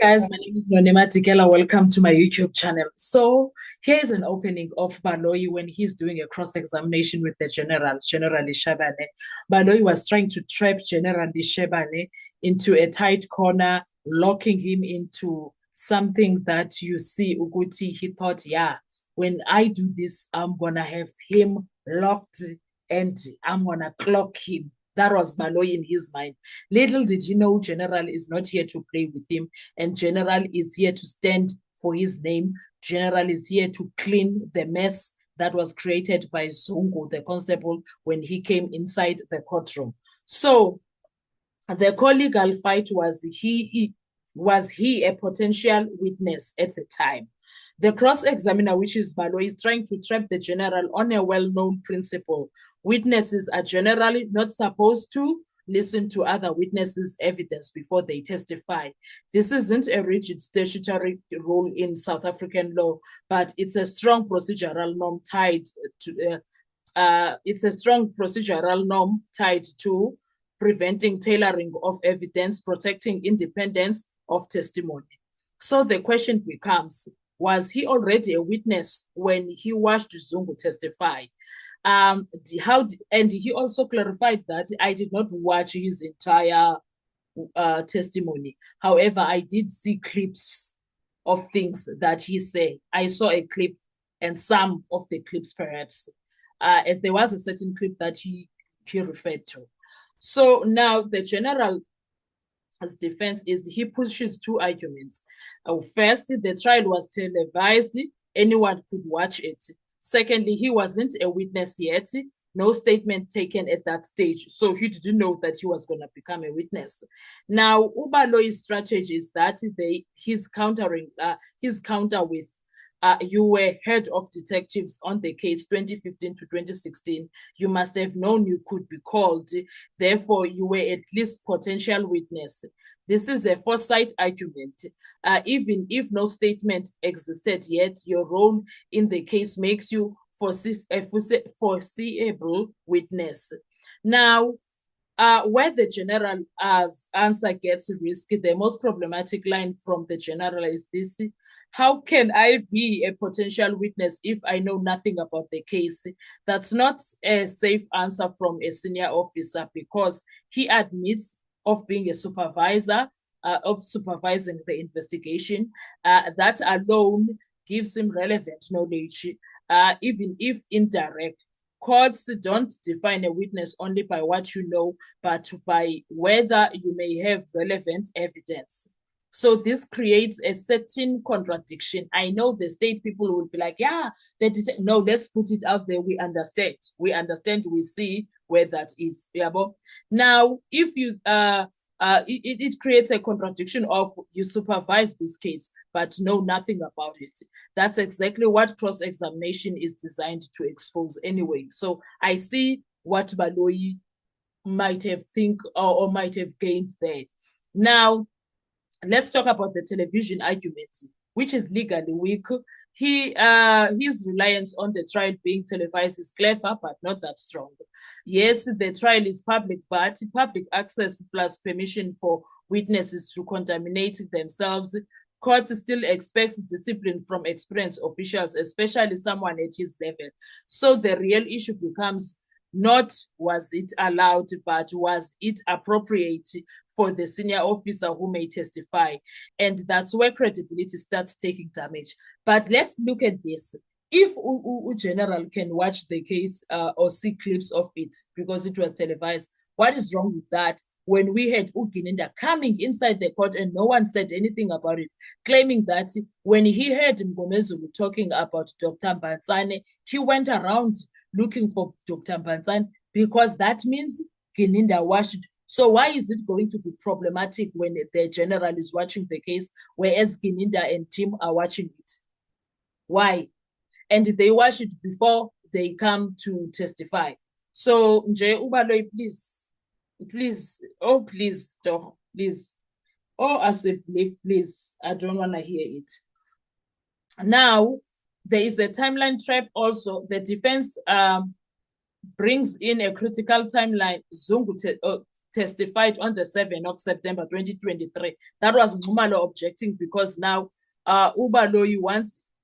Guys, my name is Nonema Tikela. Welcome to my YouTube channel. So here's an opening of Baloyi when he's doing a cross-examination with the General Shabane. Baloyi was trying to trap General Shabane into a tight corner, locking him into something that you see, Uguti, he thought, yeah, when I do this, I'm gonna have him locked and I'm gonna clock him. That was Baloyi in his mind. Little did he know General is not here to play with him, and General is here to stand for his name. General is here to clean the mess that was created by Zungu, the constable, when he came inside the courtroom. So the co-legal fight was he a potential witness at the time? The cross-examiner, which is Baloyi, is trying to trap the general on a well-known principle. Witnesses are generally not supposed to listen to other witnesses' evidence before they testify. This isn't a rigid statutory rule in South African law, but it's a strong procedural norm tied to preventing tailoring of evidence, protecting independence of testimony. So the question becomes, was he already a witness when he watched Zungu testify? And he also clarified that I did not watch his entire testimony. However, I did see clips of things that he said. I saw a clip and some of the clips perhaps. There was a certain clip that he referred to. So now the general's defense is he pushes two arguments. First, the trial was televised. Anyone could watch it. Secondly, he wasn't a witness yet. No statement taken at that stage. So he didn't know that he was going to become a witness. Now, Baloyi's strategy is that he's counter with you were head of detectives on the case 2015 to 2016. You must have known you could be called. Therefore, you were at least potential witness. This is a foresight argument. Even if no statement existed yet, your role in the case makes you a foreseeable witness. Now, where the general's answer gets risky, the most problematic line from the general is this: how can I be a potential witness if I know nothing about the case? That's not a safe answer from a senior officer, because he admits of being a supervisor, of supervising the investigation. That alone gives him relevant knowledge, even if indirect. Courts don't define a witness only by what you know, but by whether you may have relevant evidence. So this creates a certain contradiction. I know the state people will be like, yeah, no, let's put it out there. We understand. We see where that is. Yeah, but now, if you it creates a contradiction of you supervise this case but know nothing about it. That's exactly what cross-examination is designed to expose anyway. So I see what Baloyi might have think or might have gained there. Now, let's talk about the television argument, which is legally weak. His reliance on the trial being televised is clever, but not that strong. Yes, the trial is public, but public access plus permission for witnesses to contaminate themselves. Court still expects discipline from experienced officials, especially someone at his level. So the real issue becomes not was it allowed, but was it appropriate for the senior officer who may testify? And that's where credibility starts taking damage. But let's look at this. If General can watch the case or see clips of it because it was televised, what is wrong with that? When we had Ugininda coming inside the court and no one said anything about it, claiming that when he heard Mgomezulu talking about Dr. Mbantsane, he went around looking for Dr. Mbantsane because that means Gininda watched. So why is it going to be problematic when the general is watching the case, whereas Gininda and Tim are watching it? Why? And they watch it before they come to testify. So, Nje Ubaloyi, please, oh, please, doch, please. Oh, as a belief, please. I don't want to hear it. Now, there is a timeline trap also. The defense brings in a critical timeline. Zungu testified on the 7th of September 2023. That was Nxumalo objecting because now Ubaloyi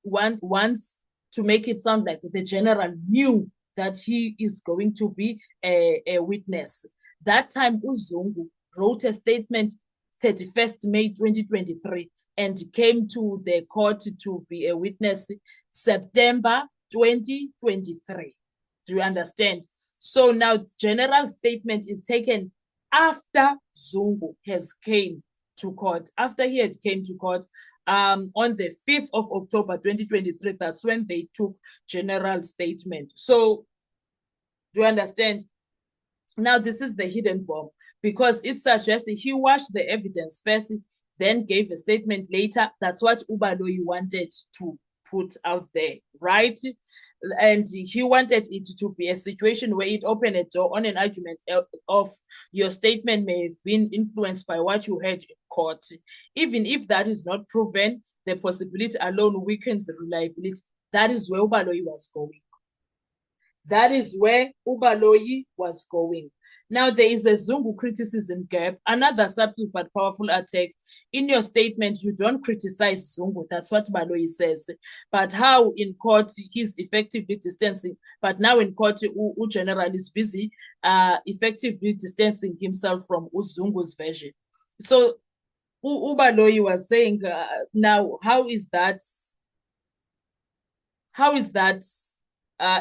wants to make it sound like the general knew that he is going to be a witness. That time, Uzungu wrote a statement 31st May 2023 and came to the court to be a witness September 2023. Do you understand? So now the general statement is taken after Zungu has came to court. After he had came to court on the 5th of October 2023, that's when they took general statement. So do you understand? Now this is the hidden bomb because it suggests he watched the evidence first, then gave a statement later. That's what Ubaloyi wanted to put out there, right? And he wanted it to be a situation where it opened a door on an argument of your statement may have been influenced by what you heard in court. Even if that is not proven, the possibility alone weakens the reliability. That is where Ubaloyi was going. That is where Ubaloyi was going. Now, there is a Zungu criticism gap, another subtle but powerful attack. In your statement, you don't criticize Zungu. That's what Baloyi says. But how in court he's effectively distancing. But now in court, General is busy effectively distancing himself from Zungu's version. So Ubaloyi was saying, now, how is that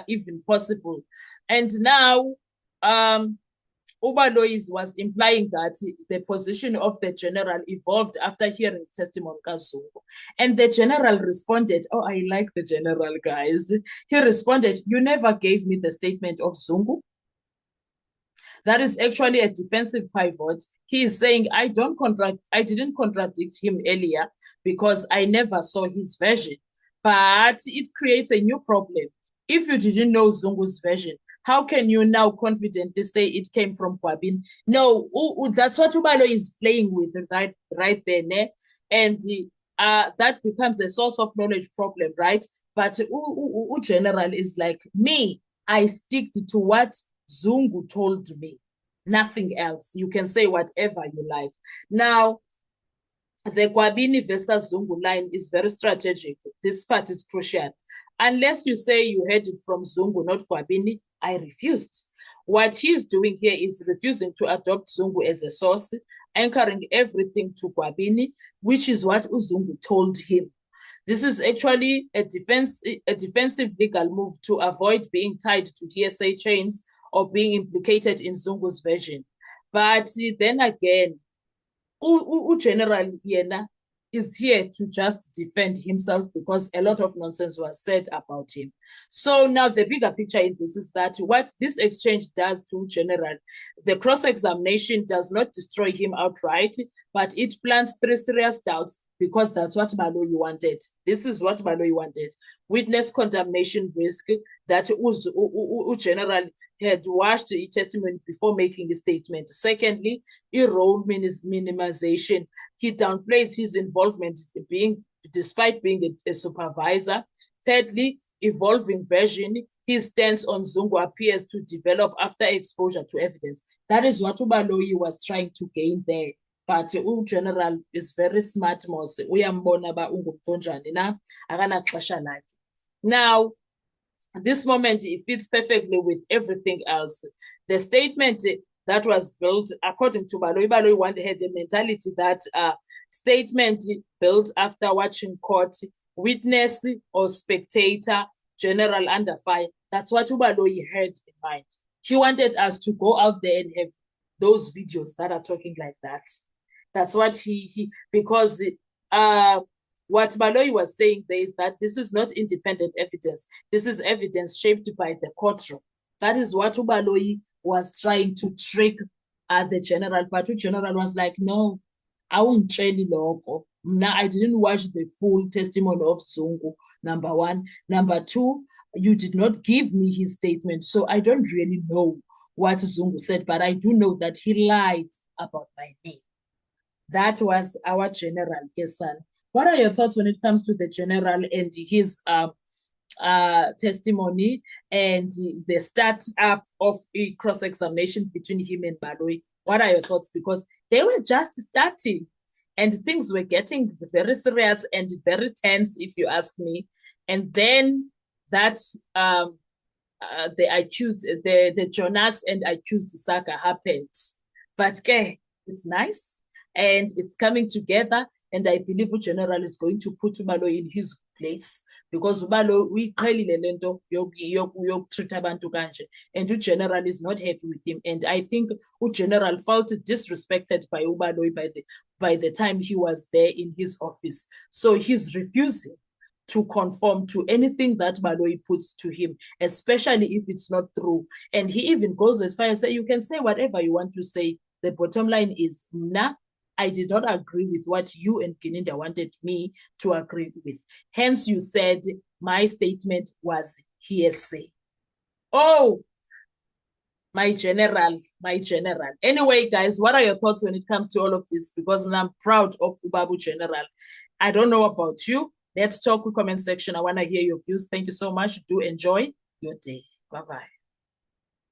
even possible? And now, Ubaloyi was implying that the position of the general evolved after hearing testimony of Zungu. And the general responded, oh, I like the general, guys. He responded, you never gave me the statement of Zungu. That is actually a defensive pivot. He is saying, I didn't contradict him earlier because I never saw his version. But it creates a new problem. If you didn't know Zungu's version, how can you now confidently say it came from Gwabini? No, that's what Ubaloyi is playing with right there. Ne? And that becomes a source of knowledge problem, right? But general is like, me, I stick to what Zungu told me. Nothing else. You can say whatever you like. Now, the Gwabini versus Zungu line is very strategic. This part is crucial. Unless you say you heard it from Zungu, not Gwabini, I refused. What he's doing here is refusing to adopt Zungu as a source, anchoring everything to Gwabini, which is what Zungu told him. This is actually a defensive legal move to avoid being tied to hearsay chains or being implicated in Zungu's version. But then again, General Yena is here to just defend himself because a lot of nonsense was said about him. So now the bigger picture in this is that what this exchange does to General, the cross-examination does not destroy him outright, but it plants 3 serious doubts because that's what Baloyi wanted. This is what Baloyi wanted. Witness condemnation risk that General had watched the testimony before making a statement. Secondly, role minimization. He downplays his involvement despite being a supervisor. Thirdly, evolving version. His stance on Zungu appears to develop after exposure to evidence. That is what Ubaloyi was trying to gain there. But General is very smart, mos. Now, this moment, it fits perfectly with everything else. The statement that was built, according to Baloyi had the mentality that statement built after watching court, witness or spectator, general under fire. That's what Ubaloyi had in mind. He wanted us to go out there and have those videos that are talking like that. That's what because what Baloyi was saying there is that this is not independent evidence. This is evidence shaped by the courtroom. That is what Ubaloyi was trying to trick the general. But the general was like, no, I won't tell you loco. Now, I didn't watch the full testimony of Zungu, number one. Number two, you did not give me his statement. So I don't really know what Zungu said, but I do know that he lied about my name. That was our general, Kesan. What are your thoughts when it comes to the general and his testimony and the start up of a cross-examination between him and Baloyi? What are your thoughts? Because they were just starting and things were getting very serious and very tense, if you ask me. And then that the Jonas and accused saga happened. But okay, it's nice and it's coming together. And I believe General is going to put Umalo in his place because Umalo uyiqhelile lento yokutrita abantu kanje, and General is not happy with him. And I think General felt disrespected by Umalo by the time he was there in his office. So he's refusing to conform to anything that Baloyi puts to him, especially if it's not true. And he even goes as far as say, you can say whatever you want to say. The bottom line is, nah, I did not agree with what you and Gininda wanted me to agree with. Hence, you said my statement was hearsay. Oh, my general. Anyway, guys, what are your thoughts when it comes to all of this? Because I'm proud of Ubabu General. I don't know about you. Let's talk in the comment section. I want to hear your views. Thank you so much. Do enjoy your day. Bye-bye.